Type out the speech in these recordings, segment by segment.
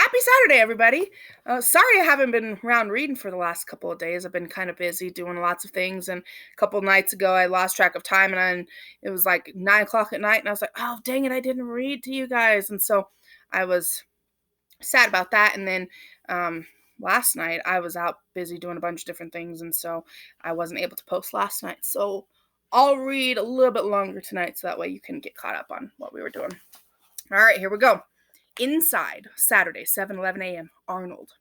Happy Saturday, everybody. Sorry I haven't been around reading for the last couple of days. I've been kind of busy doing lots of things. And a couple of nights ago, I lost track of time it was like 9 o'clock at night. And I was like, oh, dang it, I didn't read to you guys. And so I was sad about that. And then last night, I was out busy doing a bunch of different things. And so I wasn't able to post last night. So I'll read a little bit longer tonight so that way you can get caught up on what we were doing. All right, here we go. Inside, Saturday, 7:11 a.m., Arnold.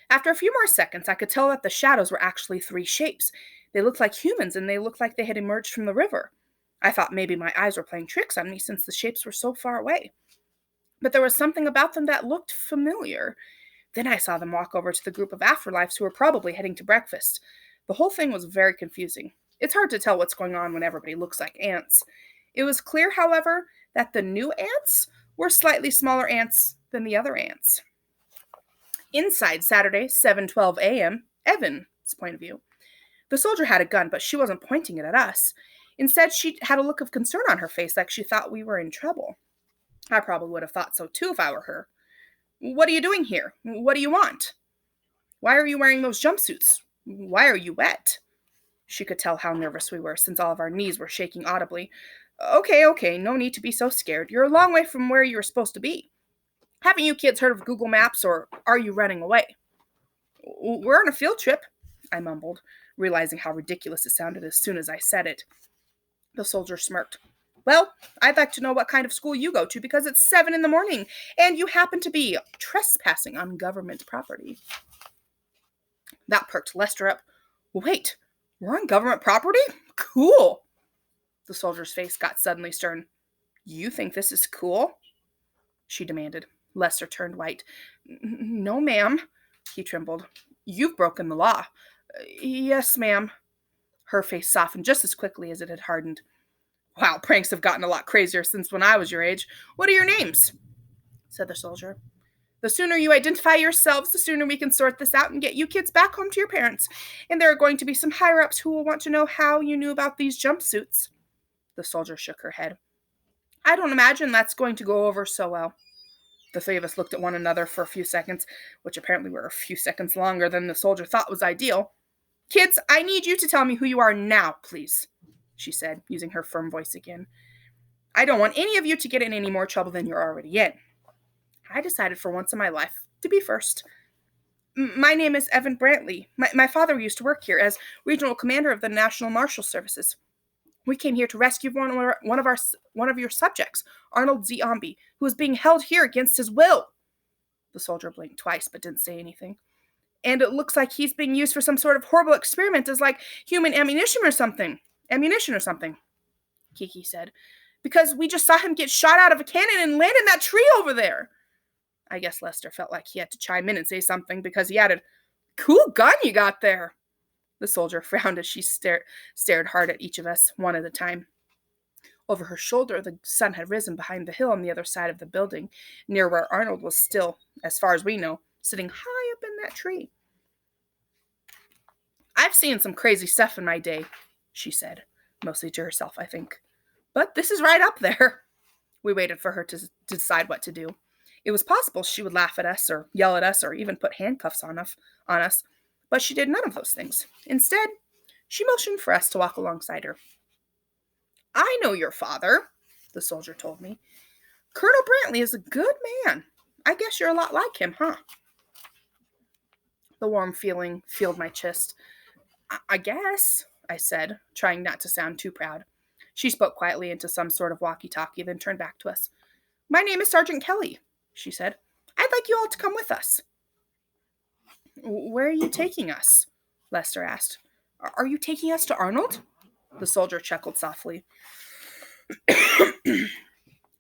After a few more seconds, I could tell that the shadows were actually three shapes. They looked like humans, and they looked like they had emerged from the river. I thought maybe my eyes were playing tricks on me since the shapes were so far away. But there was something about them that looked familiar. Then I saw them walk over to the group of afterlives who were probably heading to breakfast. The whole thing was very confusing. It's hard to tell what's going on when everybody looks like ants. It was clear, however, that the new ants were slightly smaller ants than the other ants. Inside, Saturday, 7:12 a.m., Evan's point of view. The soldier had a gun, but she wasn't pointing it at us. Instead, she had a look of concern on her face, like she thought we were in trouble. I probably would have thought so too if I were her. What are you doing here? What do you want? Why are you wearing those jumpsuits? Why are you wet? She could tell how nervous we were, since all of our knees were shaking audibly. Okay, no need to be so scared. You're a long way from where you're supposed to be. Haven't you kids heard of Google Maps, or are you running away? We're on a field trip, I mumbled, realizing how ridiculous it sounded as soon as I said it. The soldier smirked. Well, I'd like to know what kind of school you go to because it's 7 a.m. and you happen to be trespassing on government property. That perked Lester up. Wait, we're on government property? Cool. The soldier's face got suddenly stern. You think this is cool? She demanded. Lester turned white. No, ma'am, he trembled. You've broken the law. Yes, ma'am. Her face softened just as quickly as it had hardened. Wow, pranks have gotten a lot crazier since when I was your age. What are your names? Said the soldier. The sooner you identify yourselves, the sooner we can sort this out and get you kids back home to your parents. And there are going to be some higher-ups who will want to know how you knew about these jumpsuits. The soldier shook her head. I don't imagine that's going to go over so well. The three of us looked at one another for a few seconds, which apparently were a few seconds longer than the soldier thought was ideal. Kids, I need you to tell me who you are now, please, she said, using her firm voice again. I don't want any of you to get in any more trouble than you're already in. I decided for once in my life to be first. My name is Evan Brantley. My father used to work here as regional commander of the National Marshal Services. We came here to rescue one of your subjects, Arnold Zombie, who is being held here against his will. The soldier blinked twice but didn't say anything. And it looks like he's being used for some sort of horrible experiment as like human ammunition or something, Kiki said. Because we just saw him get shot out of a cannon and land in that tree over there. I guess Lester felt like he had to chime in and say something because he added, Cool gun you got there. The soldier frowned as she stared hard at each of us, one at a time. Over her shoulder, the sun had risen behind the hill on the other side of the building, near where Arnold was still, as far as we know, sitting high up in that tree. I've seen some crazy stuff in my day, she said, mostly to herself, I think. But this is right up there. We waited for her to decide what to do. It was possible she would laugh at us or yell at us or even put handcuffs on us, but she did none of those things. Instead, she motioned for us to walk alongside her. I know your father, the soldier told me. Colonel Brantley is a good man. I guess you're a lot like him, huh? The warm feeling filled my chest. I guess, I said, trying not to sound too proud. She spoke quietly into some sort of walkie-talkie, then turned back to us. My name is Sergeant Kelly, she said. I'd like you all to come with us. Where are you taking us? Lester asked. Are you taking us to Arnold? The soldier chuckled softly. You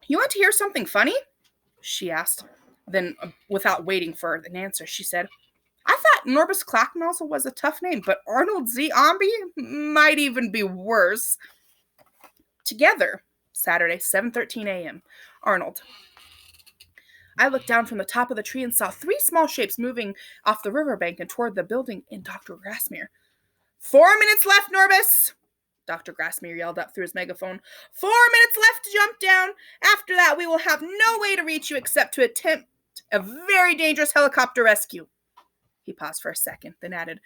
want to hear something funny? She asked. Then, without waiting for an answer, she said, I thought Norbus Clacknozzle was a tough name, but Arnold Zombie might even be worse. Together, Saturday, 7:13 a.m., Arnold. I looked down from the top of the tree and saw three small shapes moving off the riverbank and toward the building in Dr. Grassmere. 4 minutes left, Norbus! Dr. Grassmere yelled up through his megaphone. 4 minutes left to jump down. After that, we will have no way to reach you except to attempt A very dangerous helicopter rescue. He paused for a second, then added,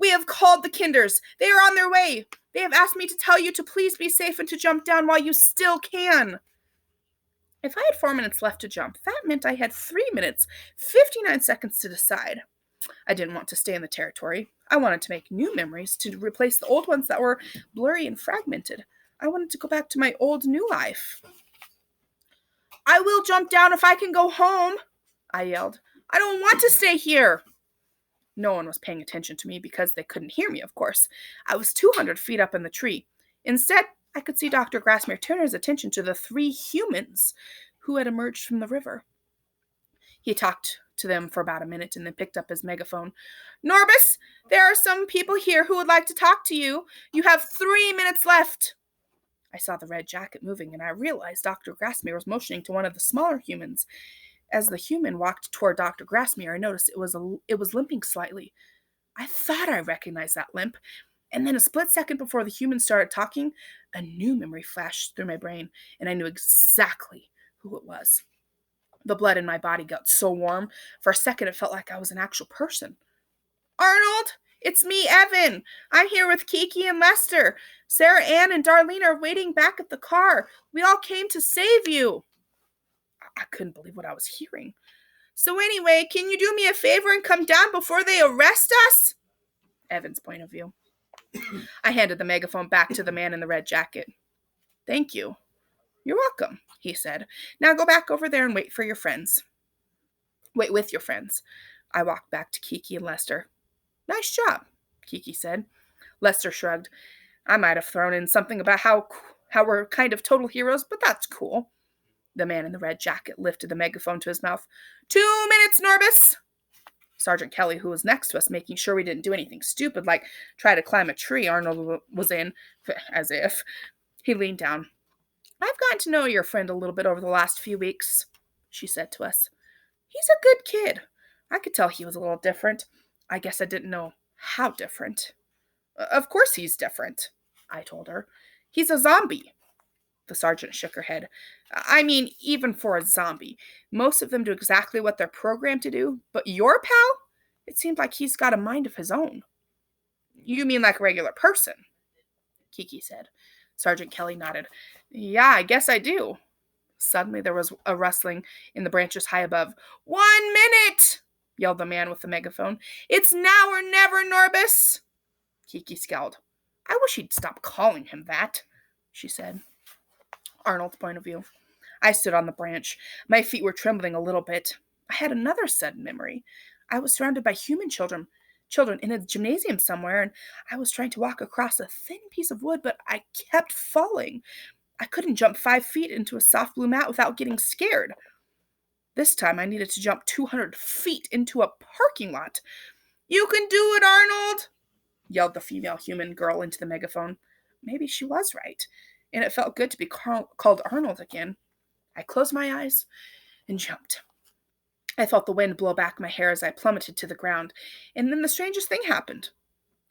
We have called the Kinders. They are on their way. They have asked me to tell you to please be safe and to jump down while you still can. If I had 4 minutes left to jump, that meant I had 3 minutes, 59 seconds to decide. I didn't want to stay in the territory. I wanted to make new memories to replace the old ones that were blurry and fragmented. I wanted to go back to my old new life. I will jump down if I can go home, I yelled. I don't want to stay here. No one was paying attention to me because they couldn't hear me, of course. I was 200 feet up in the tree. Instead, I could see Dr. Grassmere turn his attention to the 3 humans who had emerged from the river. He talked to them for about a minute and then picked up his megaphone. Norbus, there are some people here who would like to talk to you. You have 3 minutes left. I saw the red jacket moving, and I realized Dr. Grassmere was motioning to one of the smaller humans. As the human walked toward Dr. Grassmere, I noticed it was limping slightly. I thought I recognized that limp, and then a split second before the human started talking, a new memory flashed through my brain, and I knew exactly who it was. The blood in my body got so warm, for a second it felt like I was an actual person. Arnold, it's me, Evan. I'm here with Kiki and Lester. Sarah Ann and Darlene are waiting back at the car. We all came to save you. I couldn't believe what I was hearing. So anyway, can you do me a favor and come down before they arrest us? Evan's point of view. I handed the megaphone back to the man in the red jacket. Thank you. You're welcome, he said. Now go back over there and wait for your friends. Wait with your friends. I walked back to Kiki and Lester. Nice job, Kiki said. Lester shrugged. I might have thrown in something about how we're kind of total heroes, but that's cool. The man in the red jacket lifted the megaphone to his mouth. 2 minutes, Norbus! Sergeant Kelly, who was next to us, making sure we didn't do anything stupid like try to climb a tree Arnold was in, as if. He leaned down. I've gotten to know your friend a little bit over the last few weeks, she said to us. He's a good kid. I could tell he was a little different. I guess I didn't know how different. Of course he's different, I told her. He's a zombie. The sergeant shook her head. I mean, even for a zombie. Most of them do exactly what they're programmed to do, but your pal? It seemed like he's got a mind of his own. You mean like a regular person? Kiki said. Sergeant Kelly nodded. Yeah, I guess I do. Suddenly there was a rustling in the branches high above. 1 minute! Yelled the man with the megaphone. It's now or never, Norbus! Kiki scowled. I wish he'd stop calling him that, she said. Arnold's point of view. I stood on the branch. My feet were trembling a little bit. I had another sudden memory. I was surrounded by human children in a gymnasium somewhere, and I was trying to walk across a thin piece of wood, but I kept falling. I couldn't jump 5 feet into a soft blue mat without getting scared. This time I needed to jump 200 feet into a parking lot. You can do it, Arnold! Yelled the female human girl into the megaphone. Maybe she was right, and it felt good to be called Arnold again. I closed my eyes and jumped. I felt the wind blow back my hair as I plummeted to the ground, and then the strangest thing happened.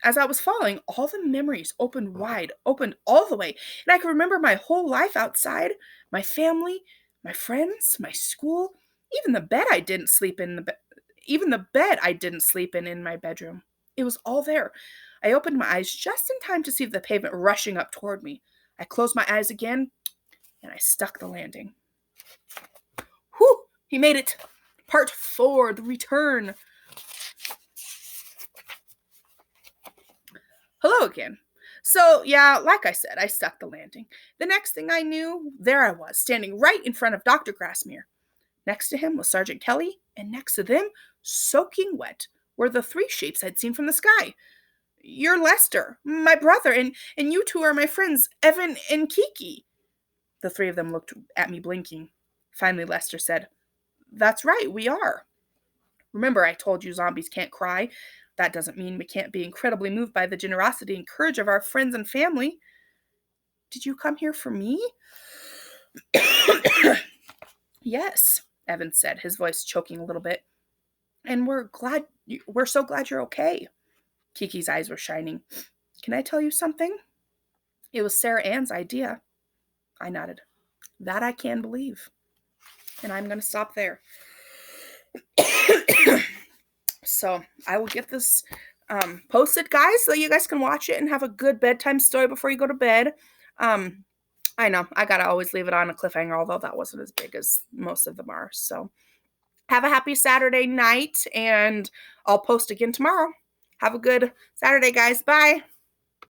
As I was falling, all the memories opened wide, opened all the way, and I could remember my whole life outside, my family, my friends, my school, even the bed I didn't sleep in in my bedroom. It was all there. I opened my eyes just in time to see the pavement rushing up toward me. I closed my eyes again, and I stuck the landing. Whew! He made it! Part 4, the return. Hello again. So, yeah, like I said, I stuck the landing. The next thing I knew, there I was, standing right in front of Dr. Grassmere. Next to him was Sergeant Kelly, and next to them, soaking wet, were the 3 shapes I'd seen from the sky. You're Lester, my brother, and you two are my friends, Evan and Kiki. The 3 of them looked at me blinking. Finally, Lester said, That's right, we are. Remember, I told you zombies can't cry. That doesn't mean we can't be incredibly moved by the generosity and courage of our friends and family. Did you come here for me? Yes, Evan said, his voice choking a little bit. And we're so glad you're okay. Kiki's eyes were shining. Can I tell you something? It was Sarah Ann's idea. I nodded. That I can believe. And I'm going to stop there. So I will get this posted, guys, so you guys can watch it and have a good bedtime story before you go to bed. Um, I know I gotta always leave it on a cliffhanger, although that wasn't as big as most of them are. So have a happy Saturday night, and I'll post again tomorrow. Have a good Saturday, guys. Bye.